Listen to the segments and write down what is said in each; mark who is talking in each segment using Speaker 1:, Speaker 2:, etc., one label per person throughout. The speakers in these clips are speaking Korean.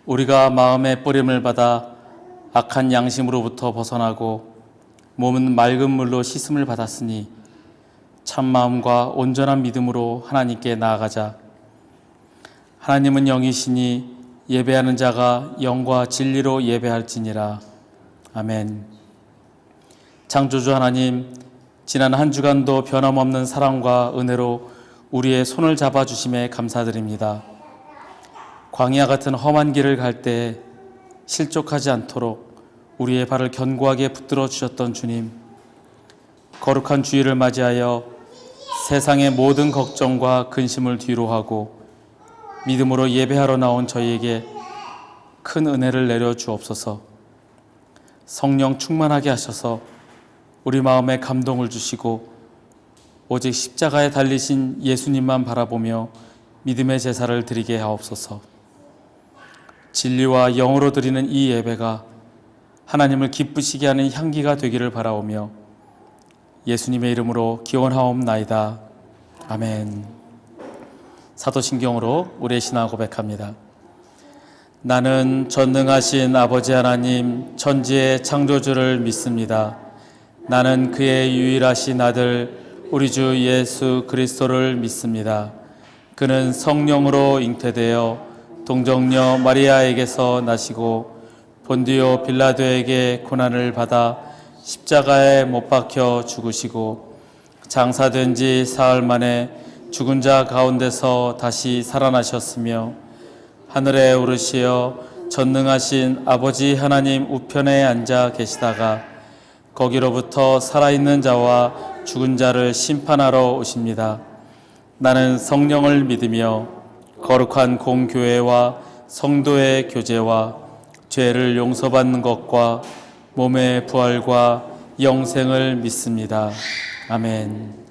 Speaker 1: 우리가 마음의 뿌림을 받아 악한 양심으로부터 벗어나고 몸은 맑은 물로 씻음을 받았으니 참 마음과 온전한 믿음으로 하나님께 나아가자. 하나님은 영이시니 예배하는 자가 영과 진리로 예배할지니라. 아멘. 창조주 하나님, 지난 한 주간도 변함없는 사랑과 은혜로 우리의 손을 잡아주심에 감사드립니다. 광야 같은 험한 길을 갈 때 실족하지 않도록 우리의 발을 견고하게 붙들어 주셨던 주님, 거룩한 주일을 맞이하여 세상의 모든 걱정과 근심을 뒤로하고 믿음으로 예배하러 나온 저희에게 큰 은혜를 내려 주옵소서. 성령 충만하게 하셔서 우리 마음에 감동을 주시고 오직 십자가에 달리신 예수님만 바라보며 믿음의 제사를 드리게 하옵소서. 진리와 영으로 드리는 이 예배가 하나님을 기쁘시게 하는 향기가 되기를 바라오며 예수님의 이름으로 기원하옵나이다. 아멘. 사도신경으로 우리의 신앙 고백합니다. 나는 전능하신 아버지 하나님 천지의 창조주를 믿습니다. 나는 그의 유일하신 아들 우리 주 예수 그리스도를 믿습니다. 그는 성령으로 잉태되어 동정녀 마리아에게서 나시고 본디오 빌라도에게 고난을 받아 십자가에 못 박혀 죽으시고 장사된 지 사흘 만에 죽은 자 가운데서 다시 살아나셨으며 하늘에 오르시어 전능하신 아버지 하나님 우편에 앉아 계시다가 거기로부터 살아있는 자와 죽은 자를 심판하러 오십니다. 나는 성령을 믿으며 거룩한 공교회와 성도의 교제와 죄를 용서받는 것과 몸의 부활과 영생을 믿습니다. 아멘.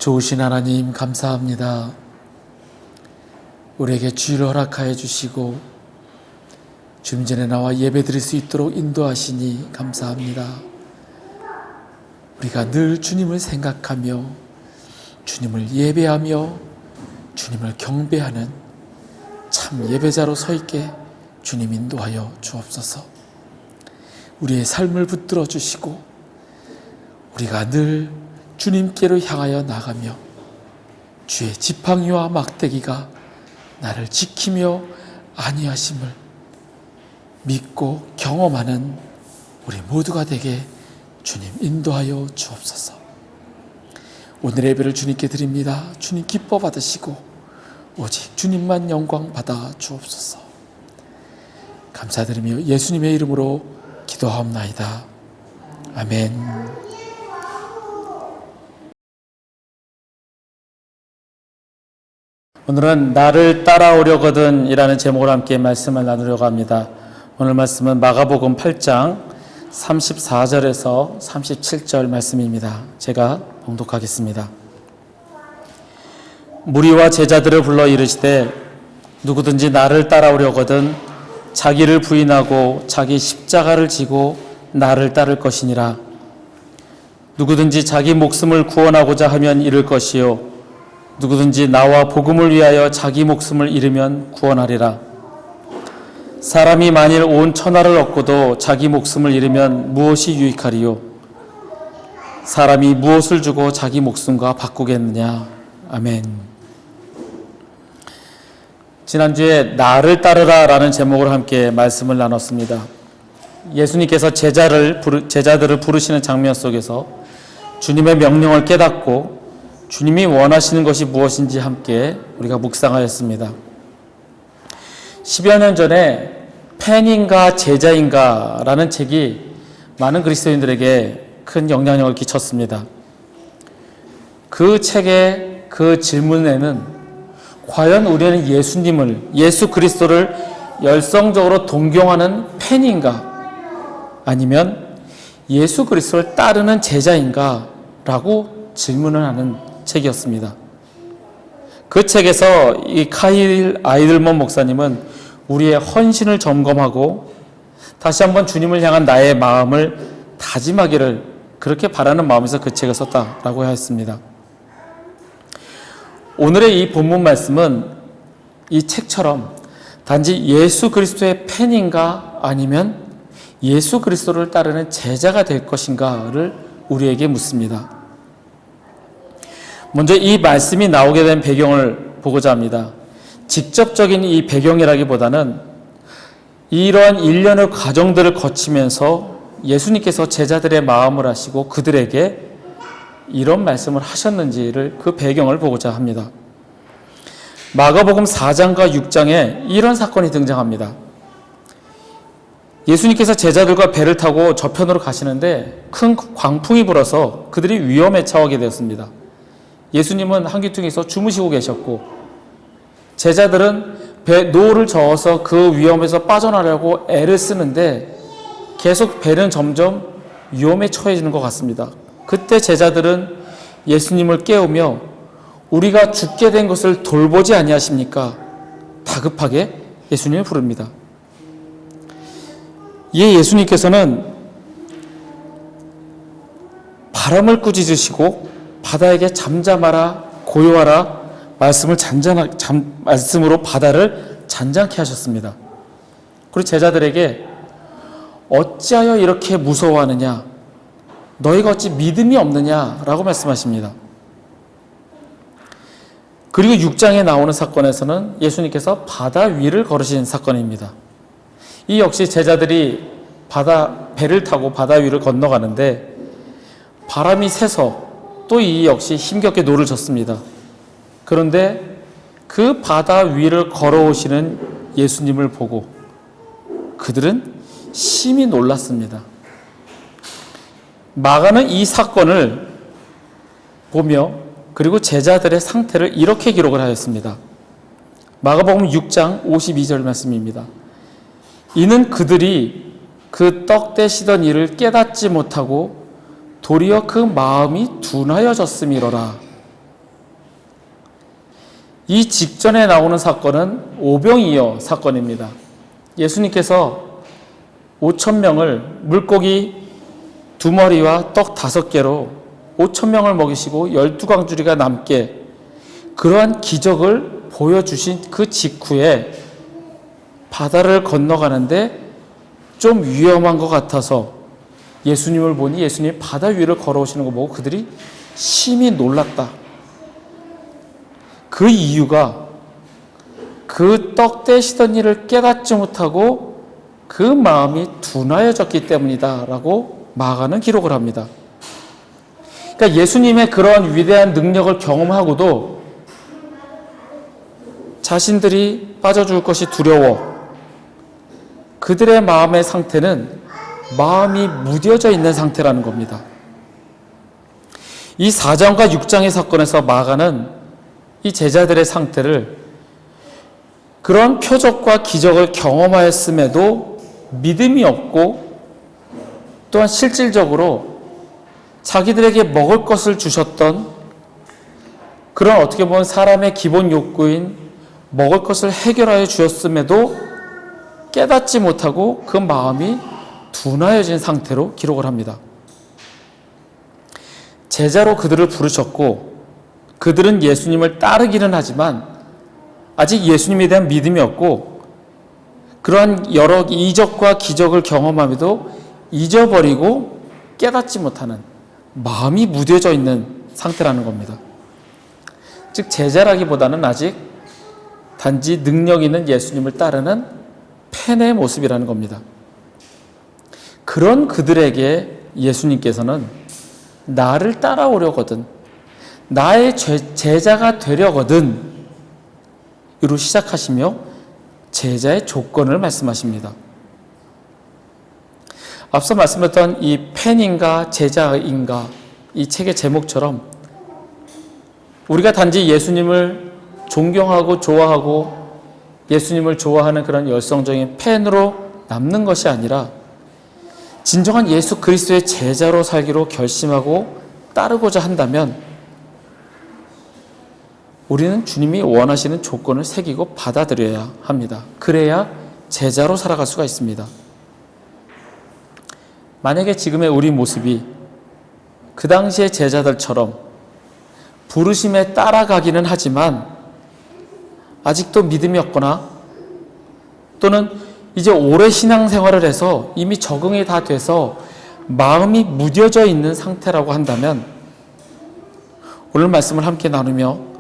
Speaker 1: 좋으신 하나님 감사합니다. 우리에게 주를 허락하여 주시고 주님 전에 나와 예배드릴 수 있도록 인도하시니 감사합니다. 우리가 늘 주님을 생각하며 주님을 예배하며 주님을 경배하는 참 예배자로 서 있게 주님 인도하여 주옵소서. 우리의 삶을 붙들어 주시고 우리가 늘 주님께로 향하여 나가며 주의 지팡이와 막대기가 나를 지키며 안위하심을 믿고 경험하는 우리 모두가 되게 주님 인도하여 주옵소서. 오늘의 예배를 주님께 드립니다. 주님 기뻐 받으시고 오직 주님만 영광 받아 주옵소서. 감사드리며 예수님의 이름으로 기도하옵나이다. 아멘. 오늘은 나를 따라오려거든 이라는 제목으로 함께 말씀을 나누려고 합니다. 오늘 말씀은 마가복음 8장 34절에서 37절 말씀입니다. 제가 봉독하겠습니다. 무리와 제자들을 불러 이르시되 누구든지 나를 따라오려거든 자기를 부인하고 자기 십자가를 지고 나를 따를 것이니라. 누구든지 자기 목숨을 구원하고자 하면 잃을 것이요 누구든지 나와 복음을 위하여 자기 목숨을 잃으면 구원하리라. 사람이 만일 온 천하를 얻고도 자기 목숨을 잃으면 무엇이 유익하리요? 사람이 무엇을 주고 자기 목숨과 바꾸겠느냐? 아멘. 지난주에 나를 따르라 라는 제목으로 함께 말씀을 나눴습니다. 예수님께서 제자들을 부르시는 장면 속에서 주님의 명령을 깨닫고 주님이 원하시는 것이 무엇인지 함께 우리가 묵상하였습니다. 10여 년 전에 팬인가 제자인가 라는 책이 많은 그리스도인들에게 큰 영향력을 끼쳤습니다. 그 책의 그 질문에는 과연 우리는 예수 그리스도를 열성적으로 동경하는 팬인가 아니면 예수 그리스도를 따르는 제자인가 라고 질문을 하는 책이었습니다. 그 책에서 이 카일 아이들먼 목사님은 우리의 헌신을 점검하고 다시 한번 주님을 향한 나의 마음을 다짐하기를 그렇게 바라는 마음에서 그 책을 썼다라고 하였습니다. 오늘의 이 본문 말씀은 이 책처럼 단지 예수 그리스도의 팬인가 아니면 예수 그리스도를 따르는 제자가 될 것인가를 우리에게 묻습니다. 먼저 이 말씀이 나오게 된 배경을 보고자 합니다. 직접적인 이 배경이라기보다는 이러한 일련의 과정들을 거치면서 예수님께서 제자들의 마음을 아시고 그들에게 이런 말씀을 하셨는지를 그 배경을 보고자 합니다. 마가복음 4장과 6장에 이런 사건이 등장합니다. 예수님께서 제자들과 배를 타고 저편으로 가시는데 큰 광풍이 불어서 그들이 위험에 처하게 되었습니다. 예수님은 한귀퉁에서 주무시고 계셨고 제자들은 배 노를 저어서 그 위험에서 빠져나려고 애를 쓰는데 계속 배는 점점 위험에 처해지는 것 같습니다. 그때 제자들은 예수님을 깨우며 우리가 죽게 된 것을 돌보지 아니하십니까? 다급하게 예수님을 부릅니다. 이에 예수님께서는 바람을 꾸짖으시고 바다에게 잠잠하라 고요하라 말씀으로 바다를 잔잔케 하셨습니다. 그리고 제자들에게 어찌하여 이렇게 무서워하느냐 너희가 어찌 믿음이 없느냐라고 말씀하십니다. 그리고 6장에 나오는 사건에서는 예수님께서 바다 위를 걸으신 사건입니다. 이 역시 제자들이 배를 타고 바다 위를 건너가는데 바람이 세서 또 이 역시 힘겹게 노를 젓습니다. 그런데 그 바다 위를 걸어오시는 예수님을 보고 그들은 심히 놀랐습니다. 마가는 이 사건을 보며 그리고 제자들의 상태를 이렇게 기록을 하였습니다. 마가복음 6장 52절 말씀입니다. 이는 그들이 그 떡 떼시던 일을 깨닫지 못하고 도리어 그 마음이 둔하여졌음이로라. 이 직전에 나오는 사건은 오병이어 사건입니다. 예수님께서 5,000명을 물고기 2마리와 떡 5개로 5,000명을 먹이시고 12광주리가 남게 그러한 기적을 보여주신 그 직후에 바다를 건너가는데 좀 위험한 것 같아서 예수님을 보니 예수님이 바다 위를 걸어오시는 거 보고 그들이 심히 놀랐다. 그 이유가 그 떡 떼시던 일을 깨닫지 못하고 그 마음이 둔하여졌기 때문이다 라고 마가는 기록을 합니다. 그러니까 예수님의 그런 위대한 능력을 경험하고도 자신들이 빠져 죽을 것이 두려워 그들의 마음의 상태는 마음이 무뎌져 있는 상태라는 겁니다. 이 4장과 6장의 사건에서 마가는 이 제자들의 상태를 그런 표적과 기적을 경험하였음에도 믿음이 없고 또한 실질적으로 자기들에게 먹을 것을 주셨던 그런 어떻게 보면 사람의 기본 욕구인 먹을 것을 해결하여 주었음에도 깨닫지 못하고 그 마음이 둔하여진 상태로 기록을 합니다. 제자로 그들을 부르셨고 그들은 예수님을 따르기는 하지만 아직 예수님에 대한 믿음이 없고 그러한 여러 이적과 기적을 경험함에도 잊어버리고 깨닫지 못하는 마음이 무뎌져 있는 상태라는 겁니다. 즉 제자라기보다는 아직 단지 능력 있는 예수님을 따르는 팬의 모습이라는 겁니다. 그런 그들에게 예수님께서는 나를 따라오려거든 나의 제자가 되려거든 이로 시작하시며 제자의 조건을 말씀하십니다. 앞서 말씀했던 이 팬인가 제자인가 이 책의 제목처럼 우리가 단지 예수님을 존경하고 좋아하고 예수님을 좋아하는 그런 열성적인 팬으로 남는 것이 아니라 진정한 예수 그리스도의 제자로 살기로 결심하고 따르고자 한다면 우리는 주님이 원하시는 조건을 새기고 받아들여야 합니다. 그래야 제자로 살아갈 수가 있습니다. 만약에 지금의 우리 모습이 그 당시의 제자들처럼 부르심에 따라가기는 하지만 아직도 믿음이 없거나 또는 이제 오래 신앙생활을 해서 이미 적응이 다 돼서 마음이 무뎌져 있는 상태라고 한다면 오늘 말씀을 함께 나누며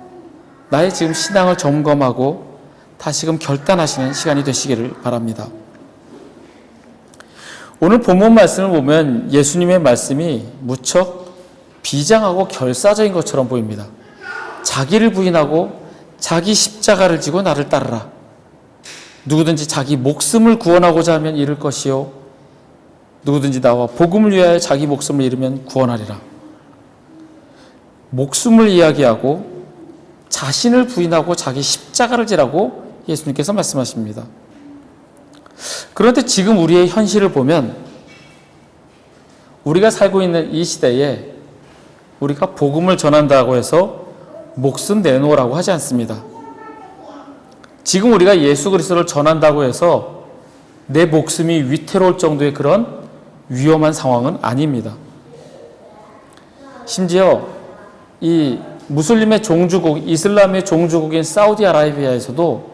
Speaker 1: 나의 지금 신앙을 점검하고 다시금 결단하시는 시간이 되시기를 바랍니다. 오늘 본문 말씀을 보면 예수님의 말씀이 무척 비장하고 결사적인 것처럼 보입니다. 자기를 부인하고 자기 십자가를 지고 나를 따르라. 누구든지 자기 목숨을 구원하고자 하면 잃을 것이요 누구든지 나와 복음을 위하여 자기 목숨을 잃으면 구원하리라. 목숨을 이야기하고 자신을 부인하고 자기 십자가를 지라고 예수님께서 말씀하십니다. 그런데 지금 우리의 현실을 보면 우리가 살고 있는 이 시대에 우리가 복음을 전한다고 해서 목숨 내놓으라고 하지 않습니다. 지금 우리가 예수 그리스도를 전한다고 해서 내 목숨이 위태로울 정도의 그런 위험한 상황은 아닙니다. 심지어 이 무슬림의 종주국, 이슬람의 종주국인 사우디아라비아에서도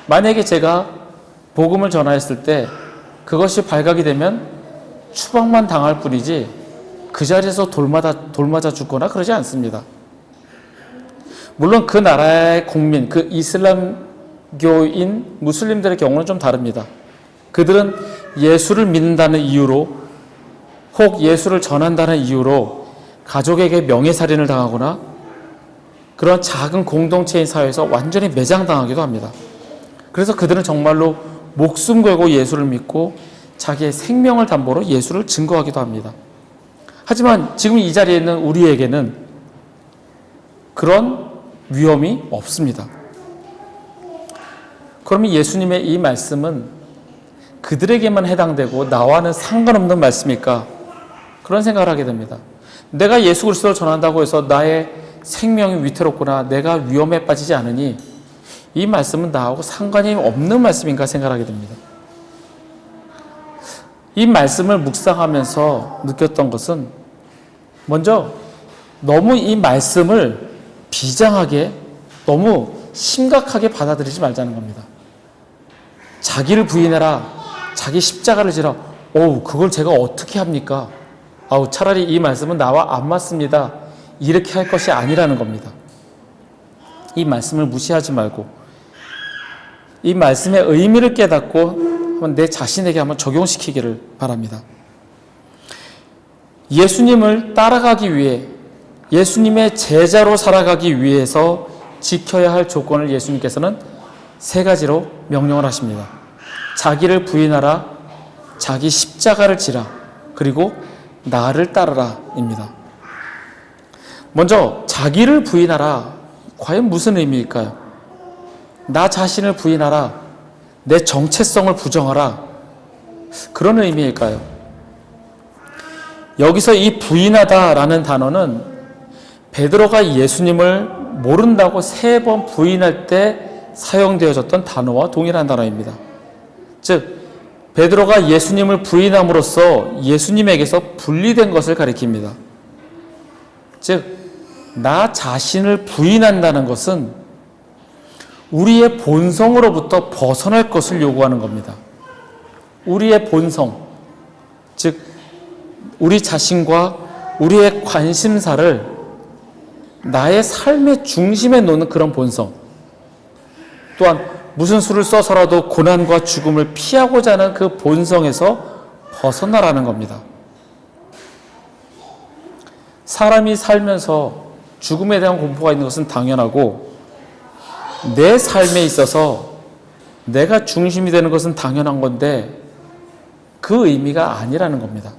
Speaker 1: 만약에 제가 복음을 전하였을 때 그것이 발각이 되면 추방만 당할 뿐이지 그 자리에서 돌 맞아 죽거나 그러지 않습니다. 물론 그 나라의 국민, 그 이슬람교인 무슬림들의 경우는 좀 다릅니다. 그들은 예수를 믿는다는 이유로 혹 예수를 전한다는 이유로 가족에게 명예살인을 당하거나 그런 작은 공동체인 사회에서 완전히 매장당하기도 합니다. 그래서 그들은 정말로 목숨 걸고 예수를 믿고 자기의 생명을 담보로 예수를 증거하기도 합니다. 하지만 지금 이 자리에 있는 우리에게는 그런 위험이 없습니다. 그러면 예수님의 이 말씀은 그들에게만 해당되고 나와는 상관없는 말씀일까? 그런 생각을 하게 됩니다. 내가 예수 그리스도를 전한다고 해서 나의 생명이 위태롭거나 내가 위험에 빠지지 않으니 이 말씀은 나하고 상관이 없는 말씀인가 생각하게 됩니다. 이 말씀을 묵상하면서 느꼈던 것은 먼저 너무 이 말씀을 비장하게 너무 심각하게 받아들이지 말자는 겁니다. 자기를 부인해라, 자기 십자가를 지라. 그걸 제가 어떻게 합니까? 차라리 이 말씀은 나와 안 맞습니다. 이렇게 할 것이 아니라는 겁니다. 이 말씀을 무시하지 말고 이 말씀의 의미를 깨닫고 내 자신에게 한번 적용시키기를 바랍니다. 예수님을 따라가기 위해, 예수님의 제자로 살아가기 위해서 지켜야 할 조건을 예수님께서는 3가지로 명령을 하십니다. 자기를 부인하라, 자기 십자가를 지라, 그리고 나를 따르라 입니다. 먼저 자기를 부인하라, 과연 무슨 의미일까요? 나 자신을 부인하라, 내 정체성을 부정하라, 그런 의미일까요? 여기서 이 부인하다라는 단어는 베드로가 예수님을 모른다고 3번 부인할 때 사용되어졌던 단어와 동일한 단어입니다. 즉 베드로가 예수님을 부인함으로써 예수님에게서 분리된 것을 가리킵니다. 즉 나 자신을 부인한다는 것은 우리의 본성으로부터 벗어날 것을 요구하는 겁니다. 우리의 본성, 즉 우리 자신과 우리의 관심사를 나의 삶의 중심에 놓는 그런 본성, 또한 무슨 수를 써서라도 고난과 죽음을 피하고자 하는 그 본성에서 벗어나라는 겁니다. 사람이 살면서 죽음에 대한 공포가 있는 것은 당연하고 내 삶에 있어서 내가 중심이 되는 것은 당연한 건데 그 의미가 아니라는 겁니다.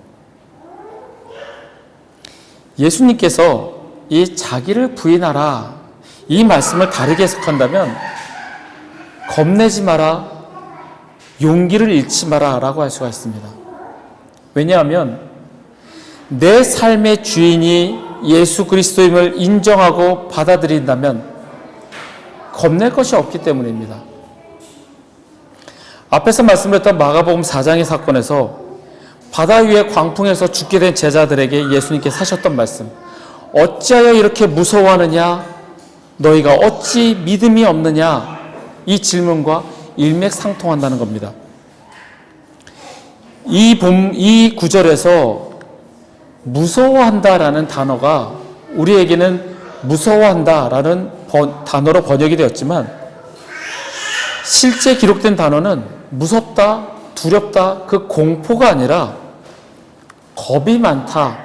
Speaker 1: 예수님께서 이 자기를 부인하라, 이 말씀을 다르게 해석한다면 겁내지 마라, 용기를 잃지 마라 라고 할 수가 있습니다. 왜냐하면 내 삶의 주인이 예수 그리스도임을 인정하고 받아들인다면 겁낼 것이 없기 때문입니다. 앞에서 말씀드렸던 마가복음 4장의 사건에서 바다 위에 광풍에서 죽게 된 제자들에게 예수님께서 하셨던 말씀, 어찌하여 이렇게 무서워하느냐, 너희가 어찌 믿음이 없느냐, 이 질문과 일맥상통한다는 겁니다. 이 구절에서 무서워한다라는 단어가 우리에게는 무서워한다라는 단어로 번역이 되었지만 실제 기록된 단어는 무섭다, 두렵다, 그 공포가 아니라 겁이 많다,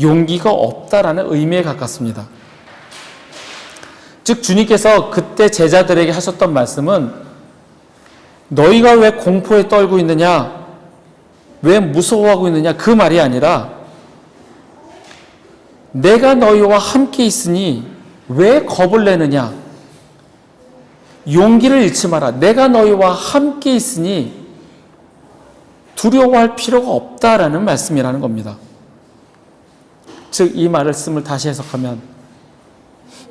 Speaker 1: 용기가 없다라는 의미에 가깝습니다. 즉 주님께서 그때 제자들에게 하셨던 말씀은 너희가 왜 공포에 떨고 있느냐, 왜 무서워하고 있느냐, 그 말이 아니라 내가 너희와 함께 있으니 왜 겁을 내느냐, 용기를 잃지 마라, 내가 너희와 함께 있으니 두려워할 필요가 없다라는 말씀이라는 겁니다. 즉 이 말씀을 다시 해석하면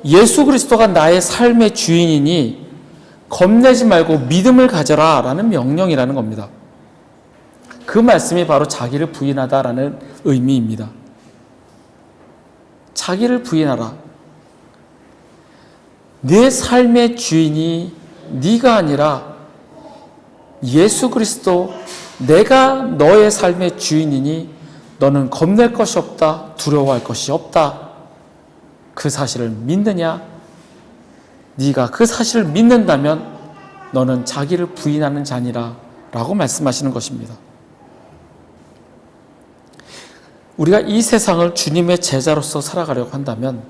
Speaker 1: 예수 그리스도가 나의 삶의 주인이니 겁내지 말고 믿음을 가져라 라는 명령이라는 겁니다. 그 말씀이 바로 자기를 부인하다라는 의미입니다. 자기를 부인하라. 내 삶의 주인이 네가 아니라 예수 그리스도, 내가 너의 삶의 주인이니 너는 겁낼 것이 없다, 두려워할 것이 없다. 그 사실을 믿느냐? 네가 그 사실을 믿는다면 너는 자기를 부인하는 자니라 라고 말씀하시는 것입니다. 우리가 이 세상을 주님의 제자로서 살아가려고 한다면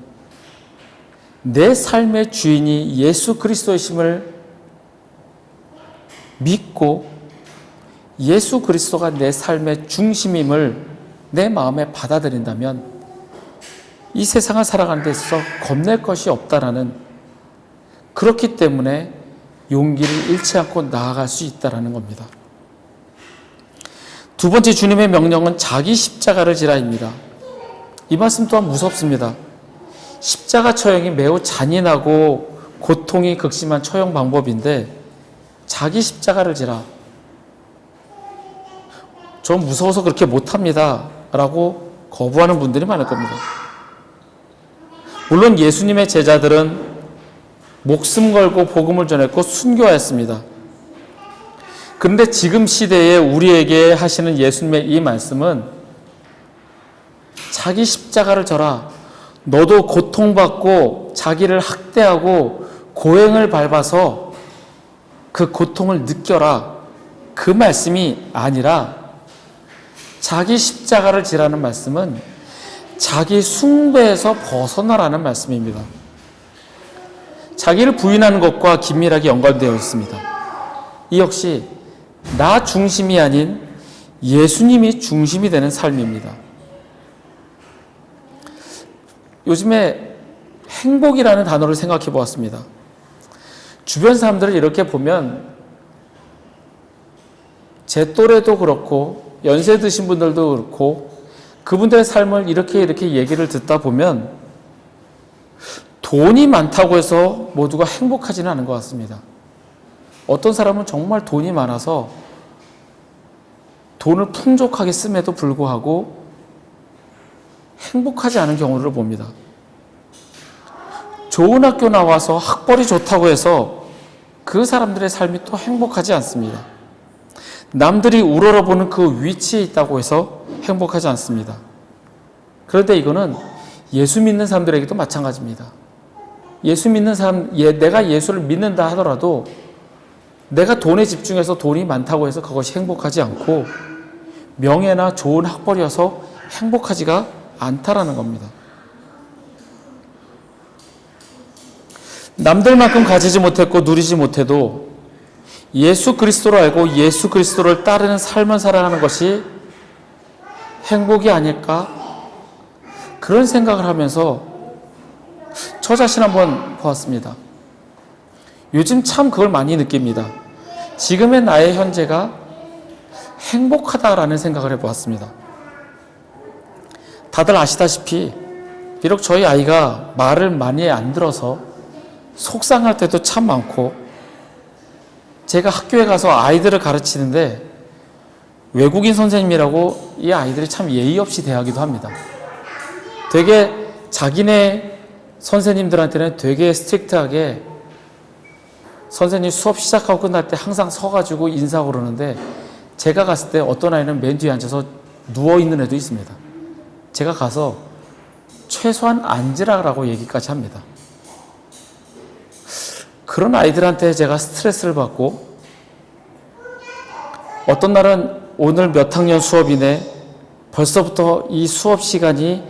Speaker 1: 내 삶의 주인이 예수 그리스도이심을 믿고 예수 그리스도가 내 삶의 중심임을 내 마음에 받아들인다면 이 세상을 살아가는 데 있어서 겁낼 것이 없다라는, 그렇기 때문에 용기를 잃지 않고 나아갈 수 있다라는 겁니다. 두 번째 주님의 명령은 자기 십자가를 지라입니다. 이 말씀 또한 무섭습니다. 십자가 처형이 매우 잔인하고 고통이 극심한 처형 방법인데 자기 십자가를 지라. 저 무서워서 그렇게 못합니다 라고 거부하는 분들이 많을 겁니다. 물론 예수님의 제자들은 목숨 걸고 복음을 전했고 순교하였습니다. 그런데 지금 시대에 우리에게 하시는 예수님의 이 말씀은 자기 십자가를 져라. 너도 고통받고 자기를 학대하고 고행을 밟아서 그 고통을 느껴라. 그 말씀이 아니라 자기 십자가를 지라는 말씀은 자기 숭배에서 벗어나라는 말씀입니다. 자기를 부인하는 것과 긴밀하게 연관되어 있습니다. 이 역시 나 중심이 아닌 예수님이 중심이 되는 삶입니다. 요즘에 행복이라는 단어를 생각해 보았습니다. 주변 사람들을 이렇게 보면 제 또래도 그렇고 연세 드신 분들도 그렇고 그분들의 삶을 이렇게 얘기를 듣다 보면 돈이 많다고 해서 모두가 행복하지는 않은 것 같습니다. 어떤 사람은 정말 돈이 많아서 돈을 풍족하게 씀에도 불구하고 행복하지 않은 경우를 봅니다. 좋은 학교 나와서 학벌이 좋다고 해서 그 사람들의 삶이 또 행복하지 않습니다. 남들이 우러러보는 그 위치에 있다고 해서 행복하지 않습니다. 그런데 이거는 예수 믿는 사람들에게도 마찬가지입니다. 예수 믿는 사람, 내가 예수를 믿는다 하더라도 내가 돈에 집중해서 돈이 많다고 해서 그것이 행복하지 않고 명예나 좋은 학벌이어서 행복하지가 않다라는 겁니다. 남들만큼 가지지 못했고 누리지 못해도 예수 그리스도를 알고 예수 그리스도를 따르는 삶을 살아가는 것이 행복이 아닐까? 그런 생각을 하면서 저 자신 한번 보았습니다. 요즘 참 그걸 많이 느낍니다. 지금의 나의 현재가 행복하다라는 생각을 해보았습니다. 다들 아시다시피 비록 저희 아이가 말을 많이 안 들어서 속상할 때도 참 많고 제가 학교에 가서 아이들을 가르치는데 외국인 선생님이라고 이 아이들이 참 예의 없이 대하기도 합니다. 되게 자기네 선생님들한테는 되게 스트릭트하게 선생님 수업 시작하고 끝날 때 항상 서가지고 인사하고 그러는데 제가 갔을 때 어떤 아이는 맨 뒤에 앉아서 누워있는 애도 있습니다. 제가 가서 최소한 앉으라고 얘기까지 합니다. 그런 아이들한테 제가 스트레스를 받고 어떤 날은 오늘 몇 학년 수업이네 벌써부터 이 수업 시간이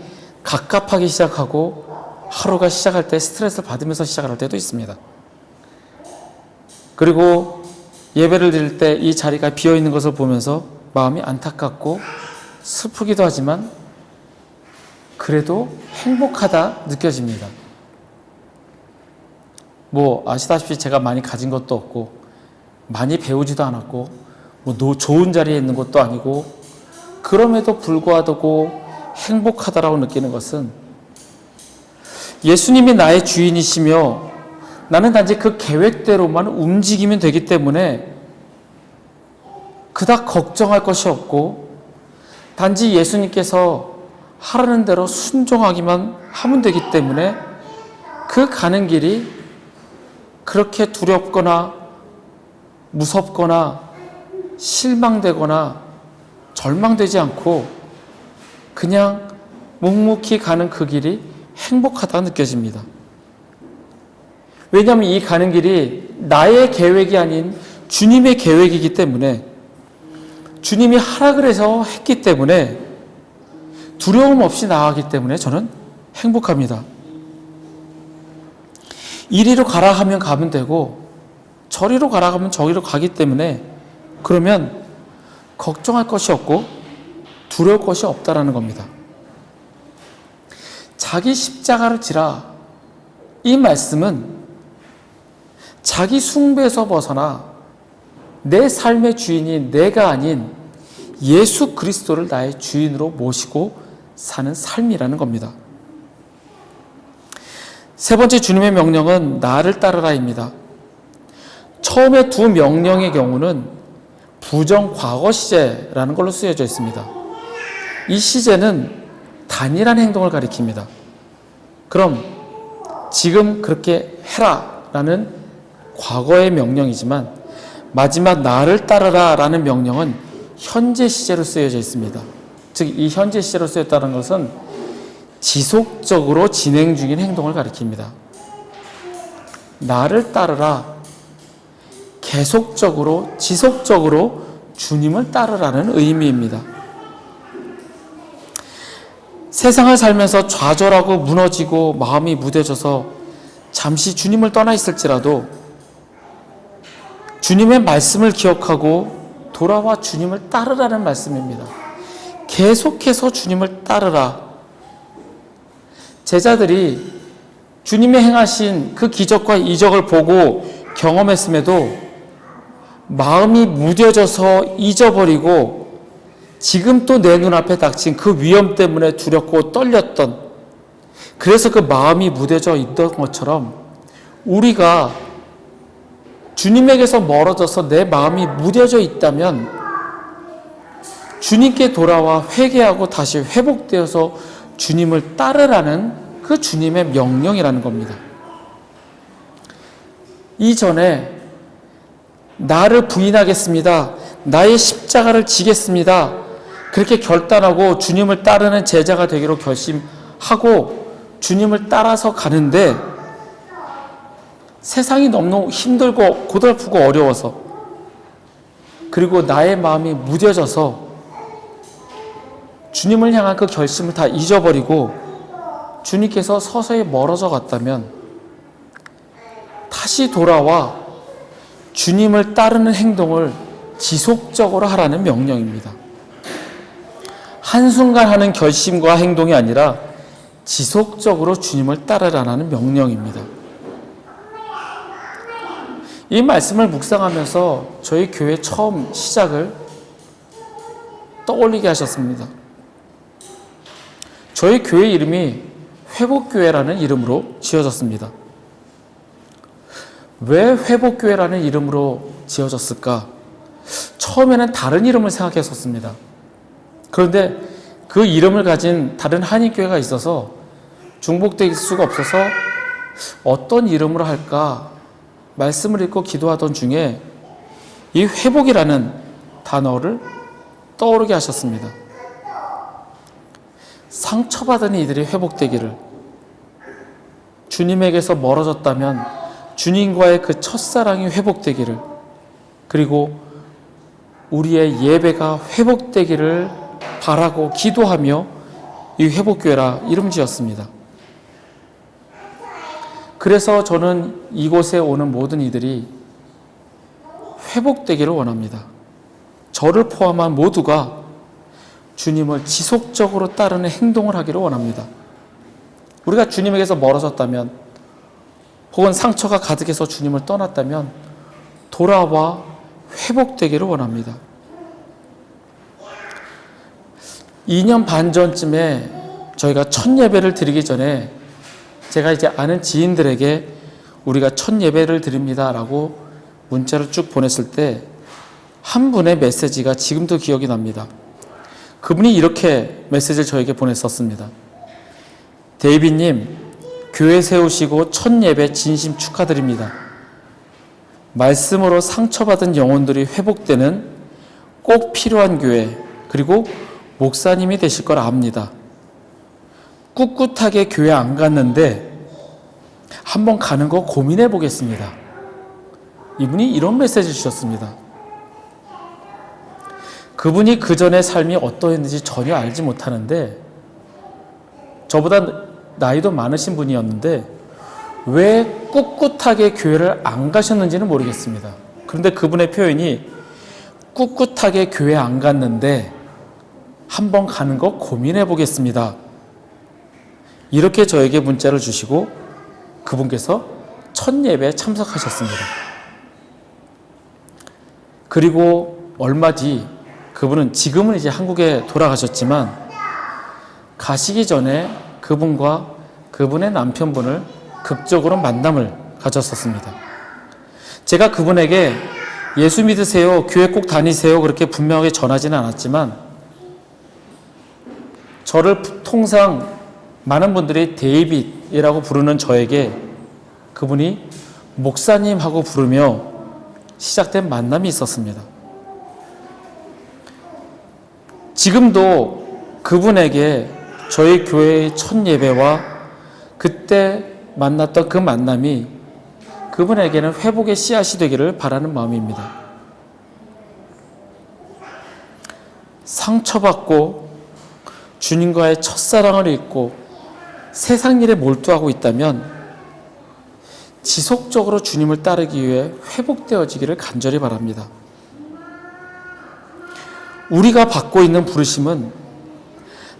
Speaker 1: 갑갑하기 시작하고 하루가 시작할 때 스트레스를 받으면서 시작할 때도 있습니다. 그리고 예배를 드릴 때 이 자리가 비어있는 것을 보면서 마음이 안타깝고 슬프기도 하지만 그래도 행복하다 느껴집니다. 뭐 아시다시피 제가 많이 가진 것도 없고 많이 배우지도 않았고 뭐 좋은 자리에 있는 것도 아니고 그럼에도 불구하고 행복하다라고 느끼는 것은 예수님이 나의 주인이시며 나는 단지 그 계획대로만 움직이면 되기 때문에 그닥 걱정할 것이 없고 단지 예수님께서 하라는 대로 순종하기만 하면 되기 때문에 그 가는 길이 그렇게 두렵거나 무섭거나 실망되거나 절망되지 않고 그냥 묵묵히 가는 그 길이 행복하다 느껴집니다. 왜냐하면 이 가는 길이 나의 계획이 아닌 주님의 계획이기 때문에 주님이 하라 그래서 했기 때문에 두려움 없이 나아가기 때문에 저는 행복합니다. 이리로 가라 하면 가면 되고 저리로 가라 하면 저리로 가기 때문에 그러면 걱정할 것이 없고 두려울 것이 없다라는 겁니다. 자기 십자가를 지라 이 말씀은 자기 숭배에서 벗어나 내 삶의 주인이 내가 아닌 예수 그리스도를 나의 주인으로 모시고 사는 삶이라는 겁니다. 세 번째 주님의 명령은 나를 따르라입니다. 처음에 두 명령의 경우는 부정 과거 시제라는 걸로 쓰여져 있습니다. 이 시제는 단일한 행동을 가리킵니다. 그럼 지금 그렇게 해라 라는 과거의 명령이지만 마지막 나를 따르라 라는 명령은 현재 시제로 쓰여져 있습니다. 즉 이 현재 시제로 쓰였다는 것은 지속적으로 진행 중인 행동을 가리킵니다. 나를 따르라, 계속적으로 지속적으로 주님을 따르라는 의미입니다. 세상을 살면서 좌절하고 무너지고 마음이 무뎌져서 잠시 주님을 떠나 있을지라도 주님의 말씀을 기억하고 돌아와 주님을 따르라는 말씀입니다. 계속해서 주님을 따르라. 제자들이 주님이 행하신 그 기적과 이적을 보고 경험했음에도 마음이 무뎌져서 잊어버리고 지금 또 내 눈앞에 닥친 그 위험 때문에 두렵고 떨렸던, 그래서 그 마음이 무뎌져 있던 것처럼 우리가 주님에게서 멀어져서 내 마음이 무뎌져 있다면 주님께 돌아와 회개하고 다시 회복되어서 주님을 따르라는 그 주님의 명령이라는 겁니다. 이전에 나를 부인하겠습니다, 나의 십자가를 지겠습니다, 그렇게 결단하고 주님을 따르는 제자가 되기로 결심하고 주님을 따라서 가는데 세상이 너무 힘들고 고달프고 어려워서, 그리고 나의 마음이 무뎌져서 주님을 향한 그 결심을 다 잊어버리고 주님께서 서서히 멀어져 갔다면 다시 돌아와 주님을 따르는 행동을 지속적으로 하라는 명령입니다. 한순간 하는 결심과 행동이 아니라 지속적으로 주님을 따르라는 명령입니다. 이 말씀을 묵상하면서 저희 교회 처음 시작을 떠올리게 하셨습니다. 저희 교회 이름이 회복교회라는 이름으로 지어졌습니다. 왜 회복교회라는 이름으로 지어졌을까? 처음에는 다른 이름을 생각했었습니다. 그런데 그 이름을 가진 다른 한인교회가 있어서 중복될 수가 없어서 어떤 이름으로 할까 말씀을 읽고 기도하던 중에 이 회복이라는 단어를 떠오르게 하셨습니다. 상처받은 이들이 회복되기를, 주님에게서 멀어졌다면 주님과의 그 첫사랑이 회복되기를, 그리고 우리의 예배가 회복되기를 바라고 기도하며 이 회복교회라 이름 지었습니다. 그래서 저는 이곳에 오는 모든 이들이 회복되기를 원합니다. 저를 포함한 모두가 주님을 지속적으로 따르는 행동을 하기를 원합니다. 우리가 주님에게서 멀어졌다면, 혹은 상처가 가득해서 주님을 떠났다면 돌아와 회복되기를 원합니다. 2년 반 전쯤에 저희가 첫 예배를 드리기 전에 제가 이제 아는 지인들에게 우리가 첫 예배를 드립니다라고 문자를 쭉 보냈을 때 한 분의 메시지가 지금도 기억이 납니다. 그분이 이렇게 메시지를 저에게 보냈었습니다. 데이비님, 교회 세우시고 첫 예배 진심 축하드립니다. 말씀으로 상처받은 영혼들이 회복되는 꼭 필요한 교회, 그리고 목사님이 되실 걸 압니다. 꿋꿋하게 교회 안 갔는데 한번 가는 거 고민해 보겠습니다. 이분이 이런 메시지를 주셨습니다. 그분이 그 전의 삶이 어떠했는지 전혀 알지 못하는데, 저보다 나이도 많으신 분이었는데 왜 꿋꿋하게 교회를 안 가셨는지는 모르겠습니다. 그런데 그분의 표현이 꿋꿋하게 교회 안 갔는데 한번 가는 거 고민해 보겠습니다. 이렇게 저에게 문자를 주시고 그분께서 첫 예배에 참석하셨습니다. 그리고 얼마 뒤 그분은 지금은 이제 한국에 돌아가셨지만 가시기 전에 그분과 그분의 남편분을 극적으로 만남을 가졌었습니다. 제가 그분에게 예수 믿으세요, 교회 꼭 다니세요 그렇게 분명하게 전하지는 않았지만 저를 통상 많은 분들이 데이빗이라고 부르는 저에게 그분이 목사님하고 부르며 시작된 만남이 있었습니다. 지금도 그분에게 저희 교회의 첫 예배와 그때 만났던 그 만남이 그분에게는 회복의 씨앗이 되기를 바라는 마음입니다. 상처받고 주님과의 첫사랑을 잊고 세상 일에 몰두하고 있다면 지속적으로 주님을 따르기 위해 회복되어지기를 간절히 바랍니다. 우리가 받고 있는 부르심은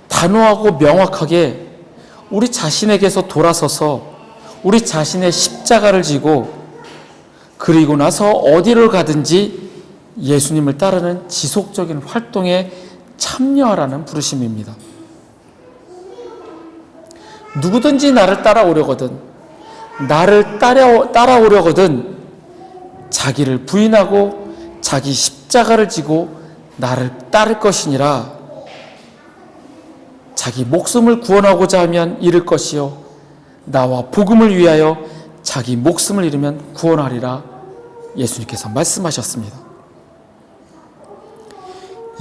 Speaker 1: 단호하고 명확하게 우리 자신에게서 돌아서서 우리 자신의 십자가를 지고 그리고 나서 어디를 가든지 예수님을 따르는 지속적인 활동에 참여하라는 부르심입니다. 누구든지 나를 따라오려거든 나를 따라오려거든 자기를 부인하고 자기 십자가를 지고 나를 따를 것이니라. 자기 목숨을 구원하고자 하면 잃을 것이요 나와 복음을 위하여 자기 목숨을 잃으면 구원하리라. 예수님께서 말씀하셨습니다.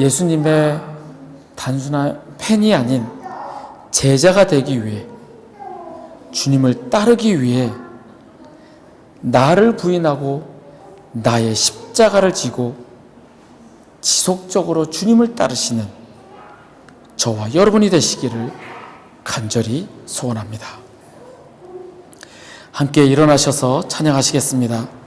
Speaker 1: 예수님의 단순한 팬이 아닌 제자가 되기 위해 주님을 따르기 위해 나를 부인하고 나의 십자가를 지고 지속적으로 주님을 따르시는 저와 여러분이 되시기를 간절히 소원합니다. 함께 일어나셔서 찬양하시겠습니다.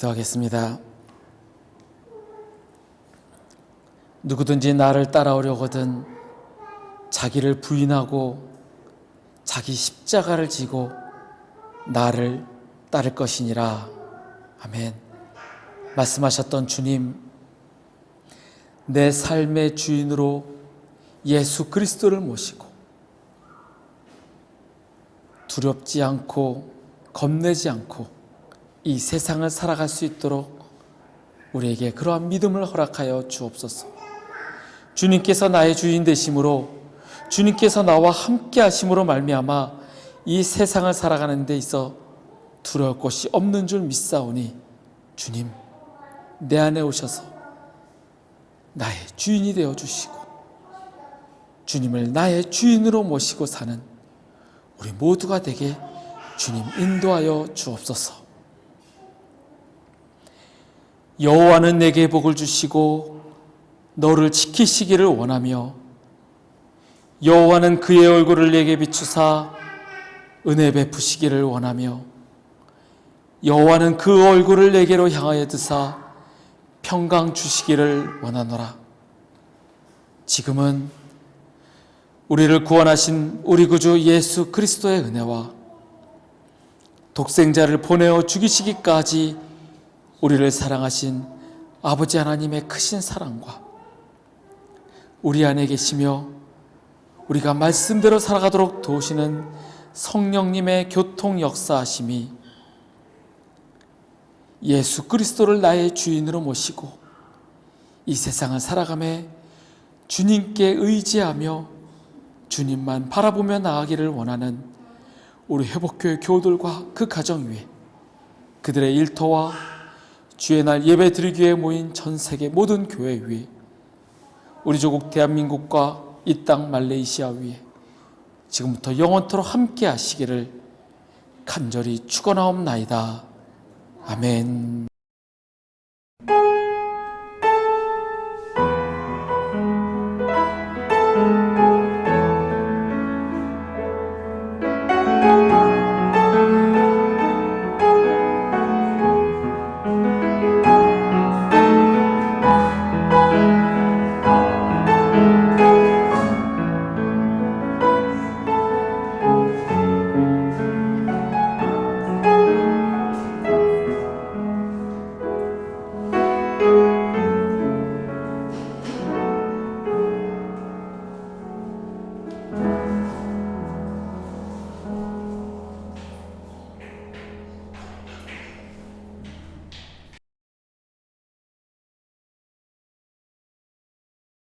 Speaker 1: 기도하겠습니다. 누구든지 나를 따라오려거든 자기를 부인하고 자기 십자가를 지고 나를 따를 것이니라. 아멘. 말씀하셨던 주님, 내 삶의 주인으로 예수 그리스도를 모시고 두렵지 않고 겁내지 않고 이 세상을 살아갈 수 있도록 우리에게 그러한 믿음을 허락하여 주옵소서. 주님께서 나의 주인 되심으로, 주님께서 나와 함께 하심으로 말미암아 이 세상을 살아가는 데 있어 두려울 것이 없는 줄 믿사오니 주님, 내 안에 오셔서 나의 주인이 되어 주시고 주님을 나의 주인으로 모시고 사는 우리 모두가 되게 주님 인도하여 주옵소서. 여호와는 내게 복을 주시고 너를 지키시기를 원하며 여호와는 그의 얼굴을 내게 비추사 은혜 베푸시기를 원하며 여호와는 그 얼굴을 내게로 향하여 드사 평강 주시기를 원하노라. 지금은 우리를 구원하신 우리 구주 예수 그리스도의 은혜와 독생자를 보내어 죽이시기까지 우리를 사랑하신 아버지 하나님의 크신 사랑과 우리 안에 계시며 우리가 말씀대로 살아가도록 도우시는 성령님의 교통 역사하심이 예수 그리스도를 나의 주인으로 모시고 이 세상을 살아가며 주님께 의지하며 주님만 바라보며 나아가기를 원하는 우리 회복교회 교우들과 그 가정 위에 그들의 일터와 주의 날 예배 드리기 위해 모인 전 세계 모든 교회 위에 우리 조국 대한민국과 이 땅 말레이시아 위에 지금부터 영원토록 함께 하시기를 간절히 축원하옵나이다. 아멘.